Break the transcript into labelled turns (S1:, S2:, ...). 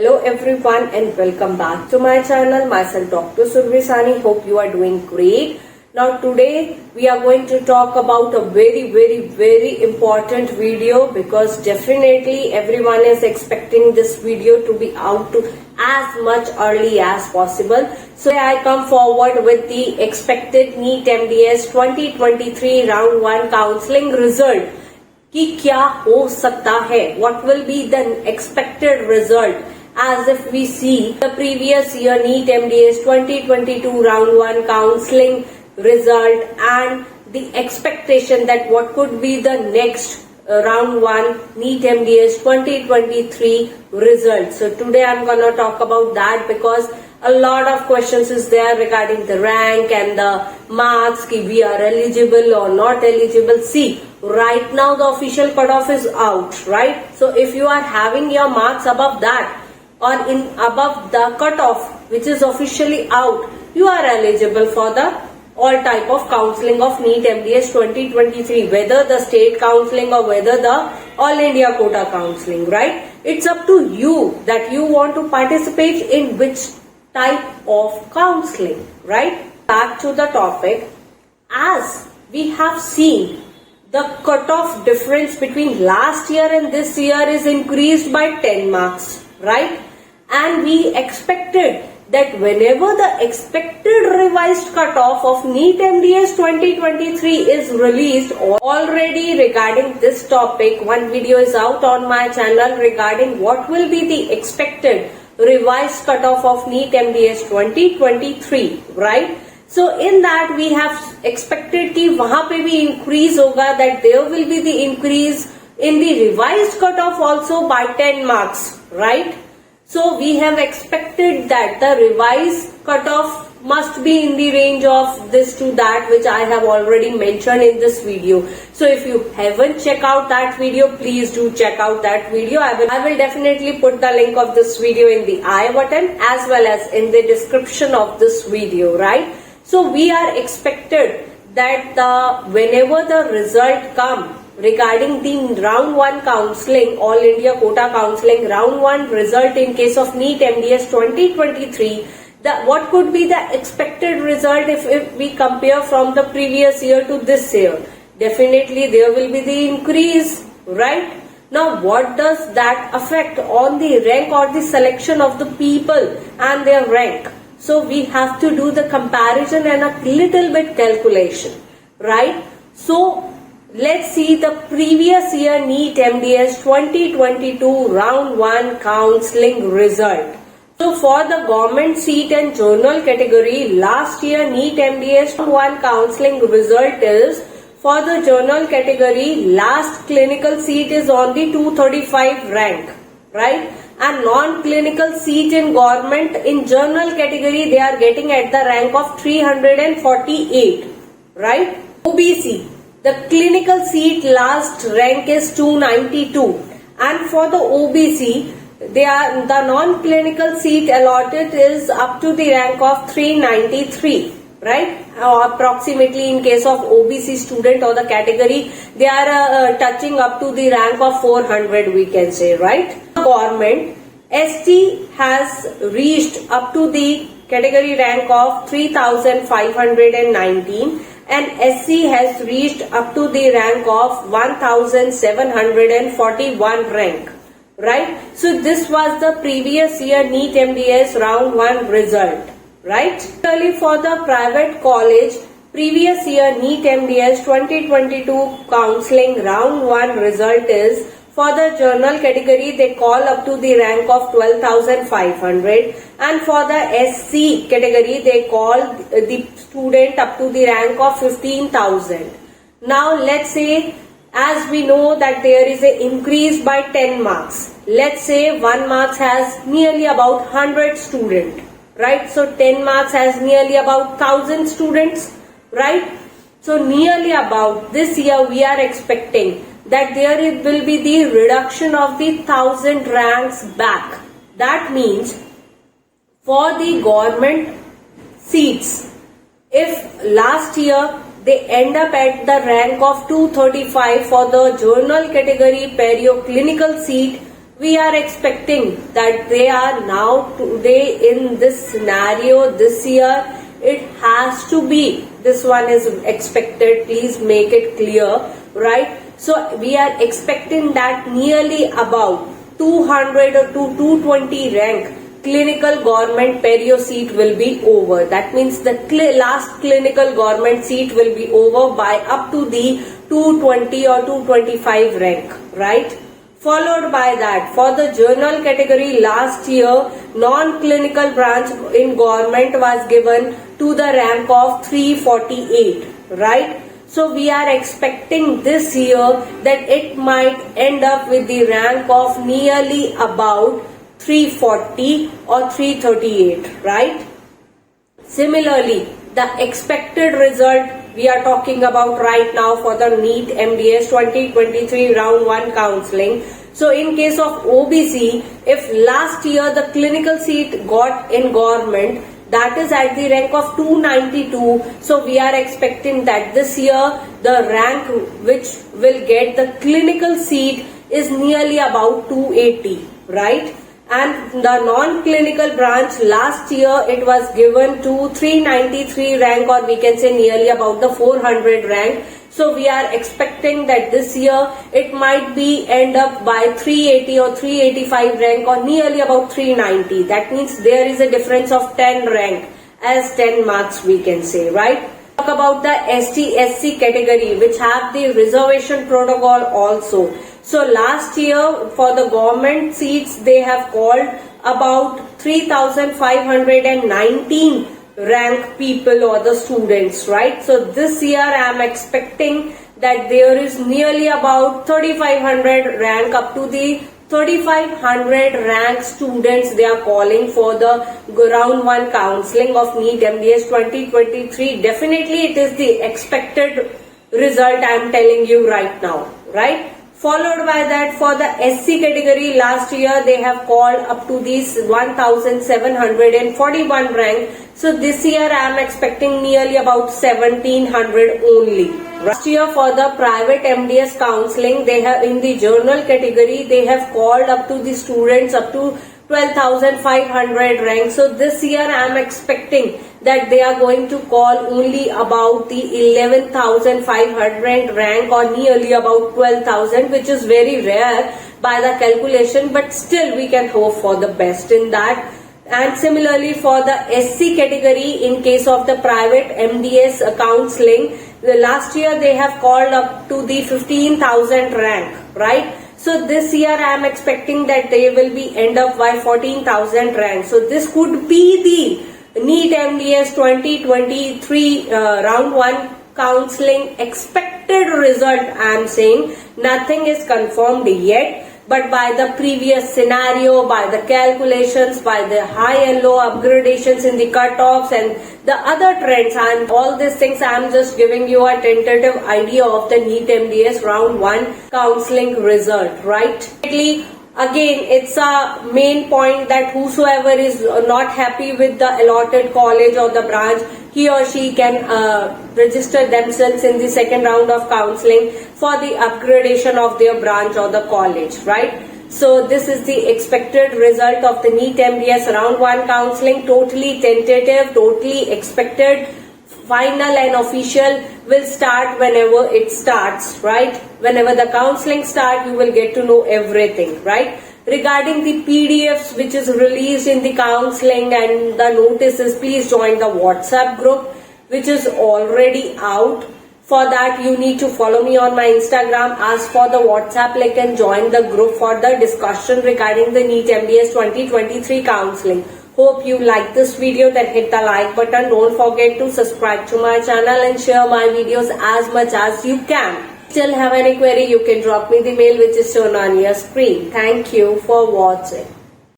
S1: Hello everyone and welcome back to my channel. Myself Dr. Survi Sani. Hope you are doing great. Now today we are going to talk about a very important video because definitely everyone is expecting this video to be out to as much early as possible. So I come forward with the expected NEET MDS 2023 round 1 counseling result. कि क्या हो सकता है? What will be the expected result? As if we see the previous year NEET MDS 2022 round 1 counseling result and the expectation that what could be the next round 1 NEET MDS 2023 result. So today I'm gonna talk about that because a lot of questions is there regarding the rank and the marks, ki we are eligible or not eligible. See, right now the official cutoff is out, right? So if you are having your marks above that or in above the cutoff which is officially out, you are eligible for the all type of counseling of NEET MDS 2023, whether the state counseling or whether the all India quota counseling, right? It's up to you that you want to participate in which type of counseling, right? Back to the topic. As we have seen, the cutoff difference between last year and this year is increased by 10 marks, right? And we expected that whenever the expected revised cutoff of NEET MDS 2023 is released, already regarding this topic, one video is out on my channel regarding what will be the expected revised cutoff of NEET MDS 2023, right? So in that we have expected कि वहाँ पे भी increase होगा, that there will be the increase in the revised cutoff also by 10 marks, right? So we have expected that the revised cutoff must be in the range of this to that, which I have already mentioned in this video. So if you haven't checked out that video, please do check out that video. I will definitely put the link of this video in the I button as well as in the description of this video, right? So we are expected that whenever the result come regarding the round 1 counseling, all India quota counseling round 1 result in case of NEET MDS 2023, what could be the expected result if we compare from the previous year to this year? Definitely there will be the increase, right? Now what does that affect on the rank or the selection of the people and their rank? So we have to do the comparison and a little bit calculation, right? So let's see the previous year NEET MDS 2022 round 1 counseling result. So for the government seat and journal category, last year NEET MDS 1 counseling result is, for the journal category, last clinical seat is on the 235 rank, right? And non-clinical seat in government in journal category, they are getting at the rank of 348, right? OBC, the clinical seat last rank is 292, and for the OBC, the non-clinical seat allotted is up to the rank of 393, right? Approximately in case of OBC student or the category, they are touching up to the rank of 400, we can say, right? Government, ST has reached up to the category rank of 3519 and SC has reached up to the rank of 1741 rank, right? So this was the previous year NEET MDS round 1 result, right? Similarly for the private college, previous year NEET MDS 2022 counseling round 1 result is, for the journal category they call up to the rank of 12,500 and for the SC category they call the student up to the rank of 15,000. Now let's say, as we know that there is an increase by 10 marks. Let's say 1 marks has nearly about 100 students, right? So 10 marks has nearly about 1,000 students, right? So nearly about this year we are expecting that there will be the reduction of the 1,000 ranks back. That means for the government seats, if last year they end up at the rank of 235 for the journal category perio clinical seat, we are expecting that they are now today in this scenario this year. It has to be, this one is expected, please make it clear, right? So we are expecting that nearly about 200 or to 220 rank clinical government perio seat will be over. That means the last clinical government seat will be over by up to the 220 or 225 rank, right? Followed by that, for the general category last year, non-clinical branch in government was given to the rank of 348, right? So we are expecting this year that it might end up with the rank of nearly about 340 or 338, right? Similarly, the expected result we are talking about right now for the NEET MDS 2023 round 1 counseling. So in case of OBC, if last year the clinical seat got in government, that is at the rank of 292. So we are expecting that this year the rank which will get the clinical seat is nearly about 280, right? And the non-clinical branch last year it was given to 393 rank, or we can say nearly about the 400 rank. So we are expecting that this year it might be end up by 380 or 385 rank, or nearly about 390. That means there is a difference of 10 rank as 10 marks we can say, right? Talk about the ST/SC category which have the reservation protocol also. So last year for the government seats they have called about 3,519 rank people or the students, right? So this year I am expecting that there is nearly about 3,500 rank up to the 3,500 rank students they are calling for the round 1 counseling of NEET MDS 2023. Definitely it is the expected result I am telling you right now, right? Followed by that, for the SC category last year they have called up to these 1,741 rank. So this year I am expecting nearly about 1,700 only. Last year for the private MDS counseling, they have in the journal category they have called up to the students up to 12,500 rank. So this year I am expecting that they are going to call only about the 11,500 rank, or nearly about 12,000, which is very rare by the calculation, but still we can hope for the best in that. And similarly for the SC category, in case of the private MDS counseling, the last year they have called up to the 15,000 rank, right? So this year I am expecting that they will be end up by 14,000 rank. So this could be the NEET MDS 2023 round 1 counseling expected result. I am saying nothing is confirmed yet, but by the previous scenario, by the calculations, by the high and low upgradations in the cutoffs and the other trends and all these things, I am just giving you a tentative idea of the NEET MDS round 1 counseling result, right? Again, it's a main point that whosoever is not happy with the allotted college or the branch, he or she can register themselves in the second round of counseling for the upgradation of their branch or the college, right? So this is the expected result of the NEET MDS round 1 counseling. Totally tentative, totally expected. Final and official will start whenever it starts, right? Whenever the counseling starts, you will get to know everything, right? Regarding the PDFs which is released in the counseling and the notices, please join the WhatsApp group which is already out. For that, you need to follow me on my Instagram. Ask for the WhatsApp link and join the group for the discussion regarding the NEET MDS 2023 counseling. Hope you like this video, then hit the like button. Don't forget to subscribe to my channel and share my videos as much as you can. Still have any query, you can drop me the mail which is shown on your screen. Thank you for watching.